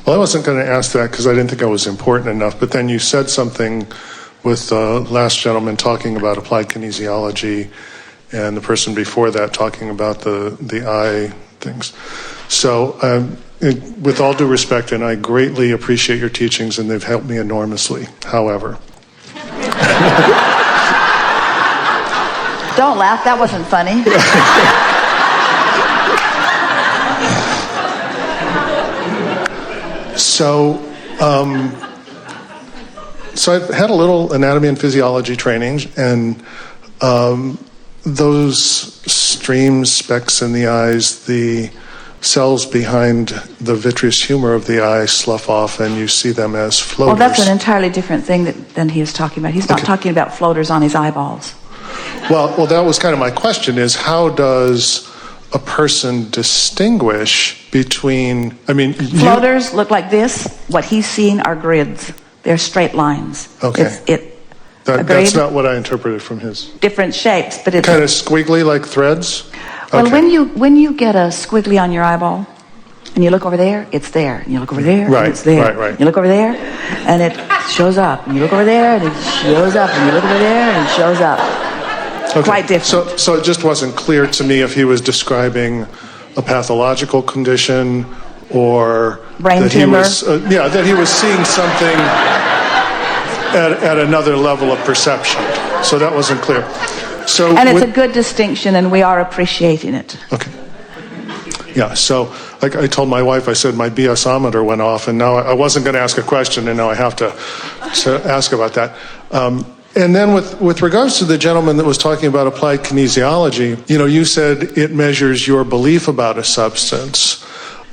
Well, I wasn't going to ask that because I didn't think it was important enough, but then you said something with the last gentleman talking about applied kinesiology and the person before that talking about the eye things. So with all due respect, and I greatly appreciate your teachings and they've helped me enormously, however. Don't laugh, that wasn't funny. So I've had a little anatomy and physiology training, and those streams, specks in the eyes, the cells behind the vitreous humor of the eye slough off, and you see them as floaters. Well, that's an entirely different thing than he is talking about. He's not talking about floaters on his eyeballs. Well, that was kind of my question, is how does a person distinguish between, floaters look like this. What he's seeing are grids. They're straight lines. Okay. That's not what I interpreted from his. Different shapes, but it's kind of squiggly like threads? Well, when you get a squiggly on your eyeball, and you look over there, it's there. And you look over there, and it's there. Right. You look over there, and it shows up. And you look over there, and it shows up. And you look over there, and it shows up. Okay. Quite different. So it just wasn't clear to me if he was describing a pathological condition or brain tumor. That he was seeing something at another level of perception. So that wasn't clear. And it's a good distinction, and we are appreciating it. Okay. Yeah, so like I told my wife, I said my BS-ometer went off, and now I wasn't going to ask a question, and now I have to ask about that. And then with regards to the gentleman that was talking about applied kinesiology, you said it measures your belief about a substance.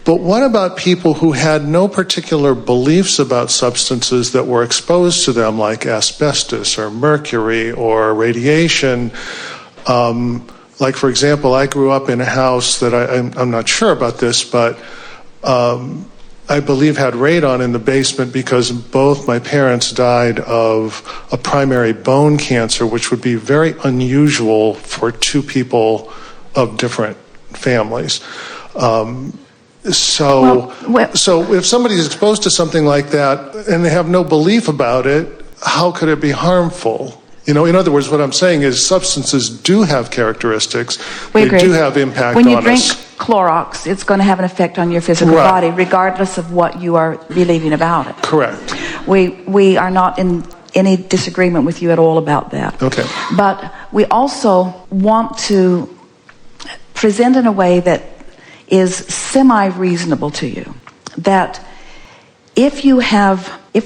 But what about people who had no particular beliefs about substances that were exposed to them, like asbestos or mercury or radiation? Like, for example, I grew up in a house that I'm not sure about this, but I believe had radon in the basement because both my parents died of a primary bone cancer, which would be very unusual for two people of different families. So if somebody's exposed to something like that and they have no belief about it, how could it be harmful? In other words, what I'm saying is substances do have characteristics. They do have impact on us. When you drink Clorox, it's going to have an effect on your physical body, regardless of what you are believing about it. Correct. We are not in any disagreement with you at all about that. Okay. But we also want to present in a way that is semi-reasonable to you. That if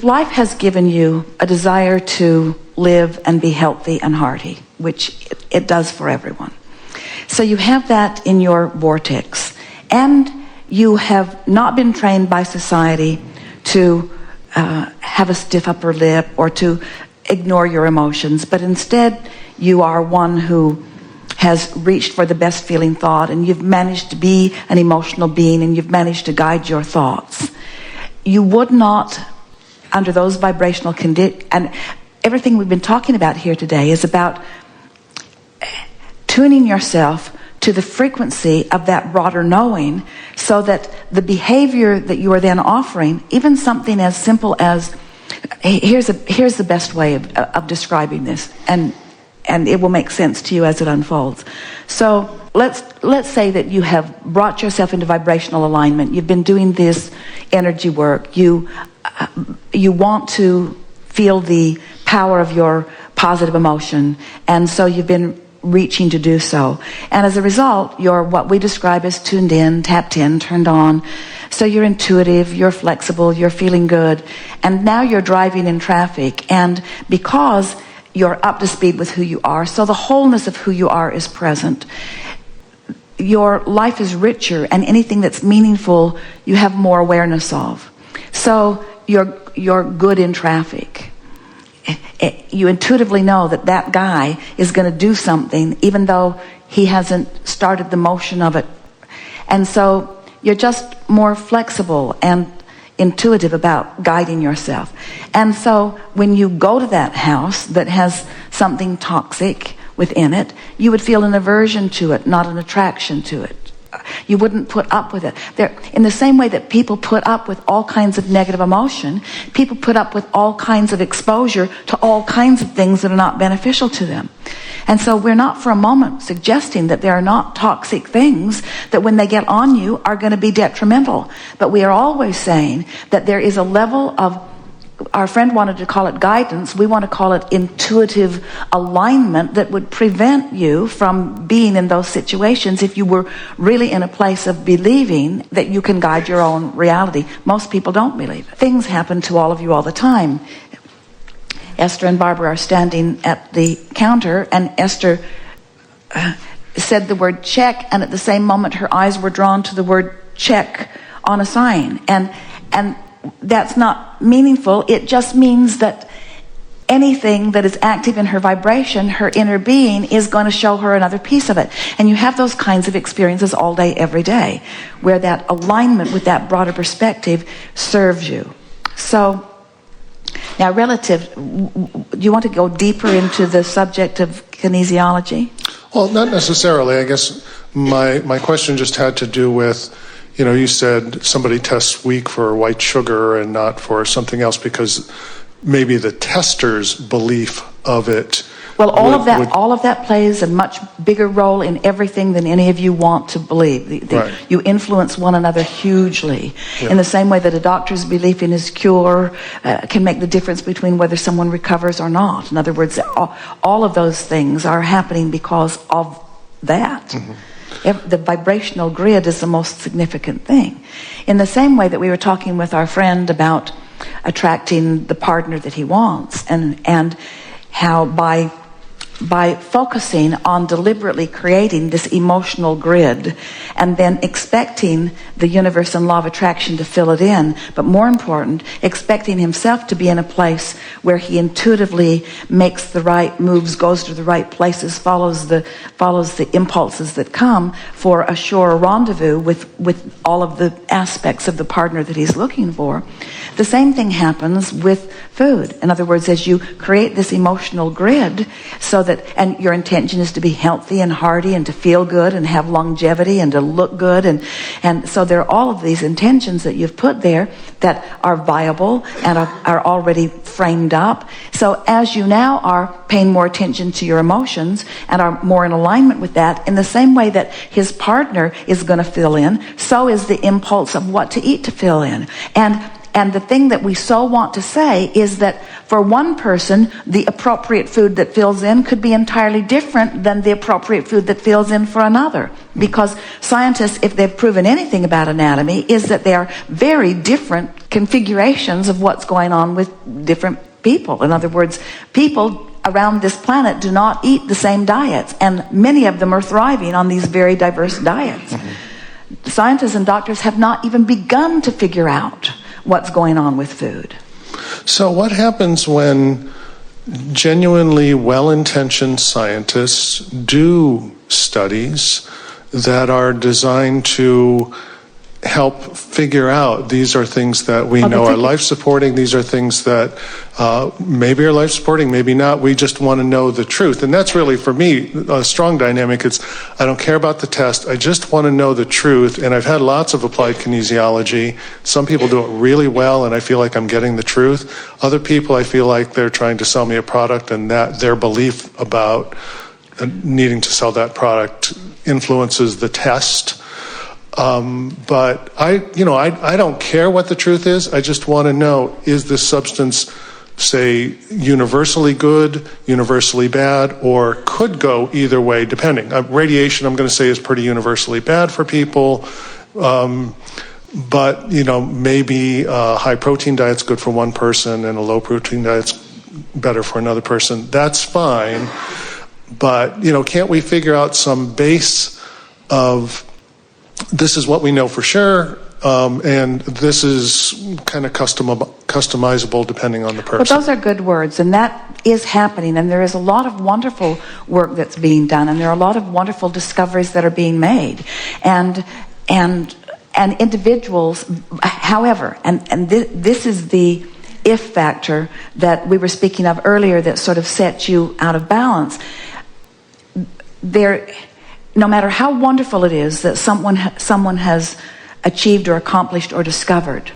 life has given you a desire to live and be healthy and hearty, which it does for everyone. So you have that in your vortex, and you have not been trained by society to have a stiff upper lip or to ignore your emotions, but instead you are one who has reached for the best feeling thought, and you've managed to be an emotional being, and you've managed to guide your thoughts. You would not, under those vibrational conditions, and everything we've been talking about here today is about tuning yourself to the frequency of that broader knowing, so that the behavior that you are then offering, even something as simple as, here's the best way of describing this, and it will make sense to you as it unfolds. So let's say that you have brought yourself into vibrational alignment. You've been doing this energy work. You want to feel the power of your positive emotion, and so you've been reaching to do so. And as a result, you're what we describe as tuned in, tapped in, turned on. So you're intuitive, you're flexible, you're feeling good, and now you're driving in traffic. And because you're up to speed with who you are, so the wholeness of who you are is present. Your life is richer, and anything that's meaningful, you have more awareness of. So you're good in traffic. You intuitively know that guy is going to do something, even though he hasn't started the motion of it. And so you're just more flexible and intuitive about guiding yourself. And so when you go to that house that has something toxic within it, you would feel an aversion to it, not an attraction to it. you wouldn't put up with it. In the same way that people put up with all kinds of negative emotion, people put up with all kinds of exposure to all kinds of things that are not beneficial to them. And so we're not for a moment suggesting that there are not toxic things that when they get on you are going to be detrimental. But we are always saying that there is a level of, our friend wanted to call it guidance, we want to call it intuitive alignment that would prevent you from being in those situations if you were really in a place of believing that you can guide your own reality. Most people don't believe it. Things happen to all of you all the time. Esther and Barbara are standing at the counter, and Esther said the word check, and at the same moment her eyes were drawn to the word check on a sign. And that's not meaningful. It just means that anything that is active in her vibration, her inner being, is going to show her another piece of it. And you have those kinds of experiences all day, every day, where that alignment with that broader perspective serves you. So, now relative, do you want to go deeper into the subject of kinesiology? Well, not necessarily. I guess my question just had to do with, you said somebody tests weak for white sugar and not for something else because maybe the tester's belief of it. Well, all of that plays a much bigger role in everything than any of you want to believe. Right. You influence one another hugely. Yeah. In the same way that a doctor's belief in his cure can make the difference between whether someone recovers or not. In other words, all of those things are happening because of that. Mm-hmm. The vibrational grid is the most significant thing. In the same way that we were talking with our friend about attracting the partner that he wants, and how by focusing on deliberately creating this emotional grid and then expecting the universe and law of attraction to fill it in, but more important, expecting himself to be in a place where he intuitively makes the right moves, goes to the right places, follows the impulses that come for a sure rendezvous with all of the aspects of the partner that he's looking for. The same thing happens with food. In other words, as you create this emotional grid, so that, and your intention is to be healthy and hearty and to feel good and have longevity and to look good, and so there are all of these intentions that you've put there that are viable and are already framed up. So as you now are paying more attention to your emotions and are more in alignment with that, in the same way that his partner is going to fill in, so is the impulse of what to eat to fill in. And the thing that we so want to say is that for one person, the appropriate food that fills in could be entirely different than the appropriate food that fills in for another. Because scientists, if they've proven anything about anatomy, is that they are very different configurations of what's going on with different people. In other words, people around this planet do not eat the same diets, and many of them are thriving on these very diverse diets. Mm-hmm. Scientists and doctors have not even begun to figure out what's going on with food. So what happens when genuinely well-intentioned scientists do studies that are designed to help figure out these are things that we know are life-supporting, these are things that maybe are life-supporting, maybe not. We just want to know the truth. And that's really, for me, a strong dynamic. It's, I don't care about the test, I just want to know the truth. And I've had lots of applied kinesiology. Some people do it really well, and I feel like I'm getting the truth. Other people, I feel like they're trying to sell me a product, and that their belief about needing to sell that product influences the test. But I don't care what the truth is. I just want to know, is this substance, say, universally good, universally bad, or could go either way, depending. Radiation, I'm going to say, is pretty universally bad for people. But, maybe a high protein diet's good for one person and a low protein diet's better for another person. That's fine. But, can't we figure out some base of, this is what we know for sure, and this is kind of customizable depending on the person. But those are good words, and that is happening, and there is a lot of wonderful work that's being done, and there are a lot of wonderful discoveries that are being made, and individuals, however, and this is the if factor that we were speaking of earlier that sort of sets you out of balance. no matter how wonderful it is that someone has achieved or accomplished or discovered,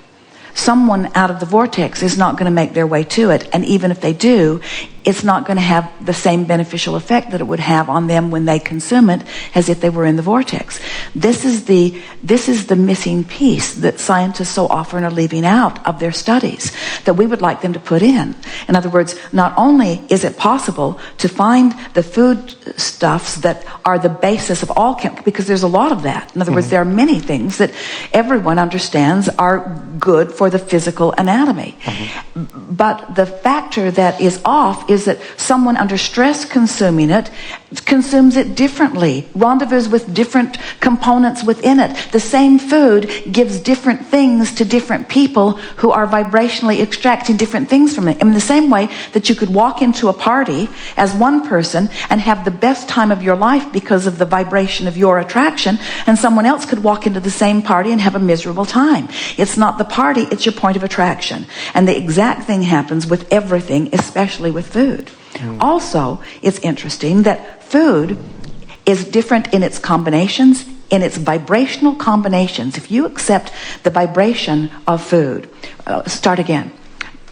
someone out of the vortex is not going to make their way to it. And even if they do, it's not going to have the same beneficial effect that it would have on them when they consume it as if they were in the vortex. This is the missing piece that scientists so often are leaving out of their studies that we would like them to put in. In other words, not only is it possible to find the food stuffs that are the basis of all because there's a lot of that. In other words, there are many things that everyone understands are good for the physical anatomy. But the factor that is off is that someone under stress consuming it consumes it differently, rendezvous with different components within it. The same food gives different things to different people who are vibrationally extracting different things from it. In the same way that you could walk into a party as one person and have the best time of your life because of the vibration of your attraction, and someone else could walk into the same party and have a miserable time. It's not the party, it's your point of attraction. And the exact thing happens with everything, especially with food. Also, it's interesting that food is different in its combinations, in its vibrational combinations. If you accept the vibration of food, start again.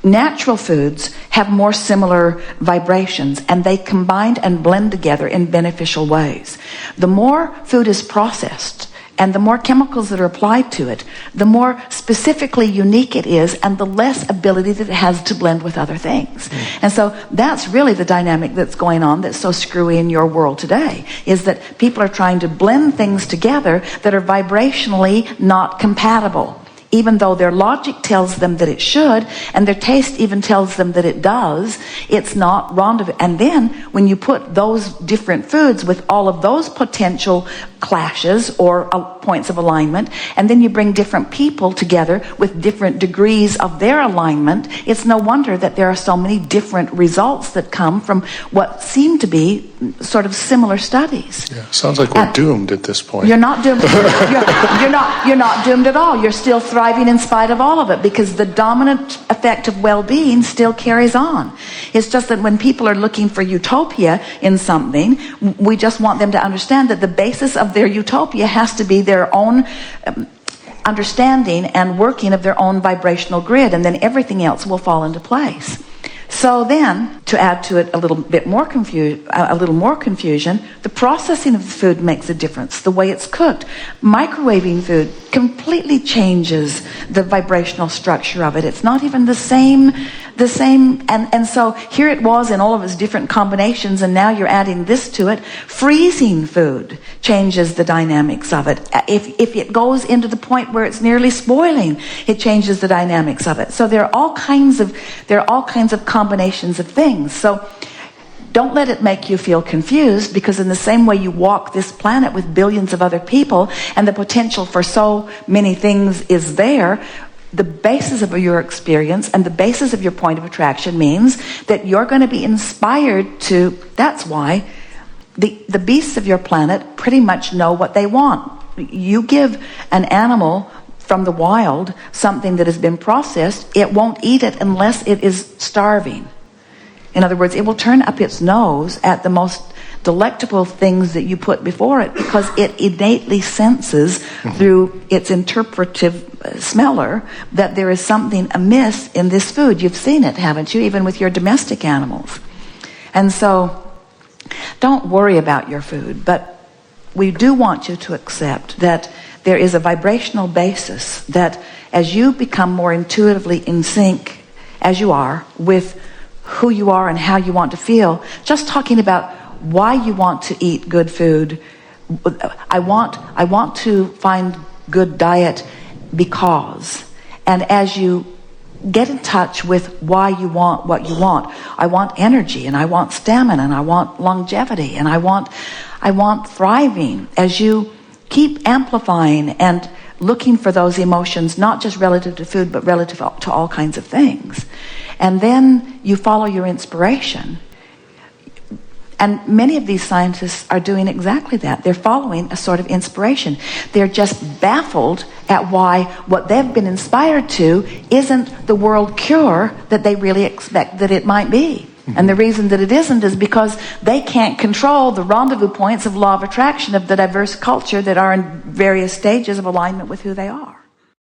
Natural foods have more similar vibrations, and they combine and blend together in beneficial ways. The more food is processed, and the more chemicals that are applied to it, the more specifically unique it is, and the less ability that it has to blend with other things. And so that's really the dynamic that's going on that's so screwy in your world today, is that people are trying to blend things together that are vibrationally not compatible. Even though their logic tells them that it should, and their taste even tells them that it does, it's not rendezvous. And then when you put those different foods with all of those potential clashes or points of alignment, and then you bring different people together with different degrees of their alignment, it's no wonder that there are so many different results that come from what seem to be sort of similar studies. Yeah, sounds like we're doomed at this point. You're not doomed. You're not doomed at all. You're still thriving in spite of all of it, because the dominant effect of well-being still carries on. It's just that when people are looking for utopia in something, we just want them to understand that the basis of their utopia has to be their own understanding and working of their own vibrational grid, and then everything else will fall into place. So then, to add to it a little more confusion, the processing of the food makes a difference. The way it's cooked, microwaving food completely changes the vibrational structure of it. It's not even the same, and so here it was in all of its different combinations, and now you're adding this to it. Freezing food changes the dynamics of it. If it goes into the point where it's nearly spoiling, it changes the dynamics of it. So there are all kinds of combinations of things. So don't let it make you feel confused, because in the same way you walk this planet with billions of other people, and the potential for so many things is there, the basis of your experience and the basis of your point of attraction means that you're going to be inspired to. That's why the beasts of your planet pretty much know what they want. You give an animal from the wild something that has been processed, it won't eat it unless it is starving. In other words, it will turn up its nose at the most delectable things that you put before it, because it innately senses through its interpretive smeller that there is something amiss in this food. You've seen it, haven't you? Even with your domestic animals. And so don't worry about your food, but we do want you to accept that there is a vibrational basis, that as you become more intuitively in sync, as you are, with who you are and how you want to feel, just talking about why you want to eat good food. I want to find good diet because. And as you get in touch with why you want what you want, I want energy, and I want stamina, and I want longevity, and I want thriving. As you keep amplifying and looking for those emotions, not just relative to food, but relative to all kinds of things. And then you follow your inspiration. And many of these scientists are doing exactly that. They're following a sort of inspiration. They're just baffled at why what they've been inspired to isn't the world cure that they really expect that it might be. And the reason that it isn't is because they can't control the rendezvous points of law of attraction of the diverse culture that are in various stages of alignment with who they are.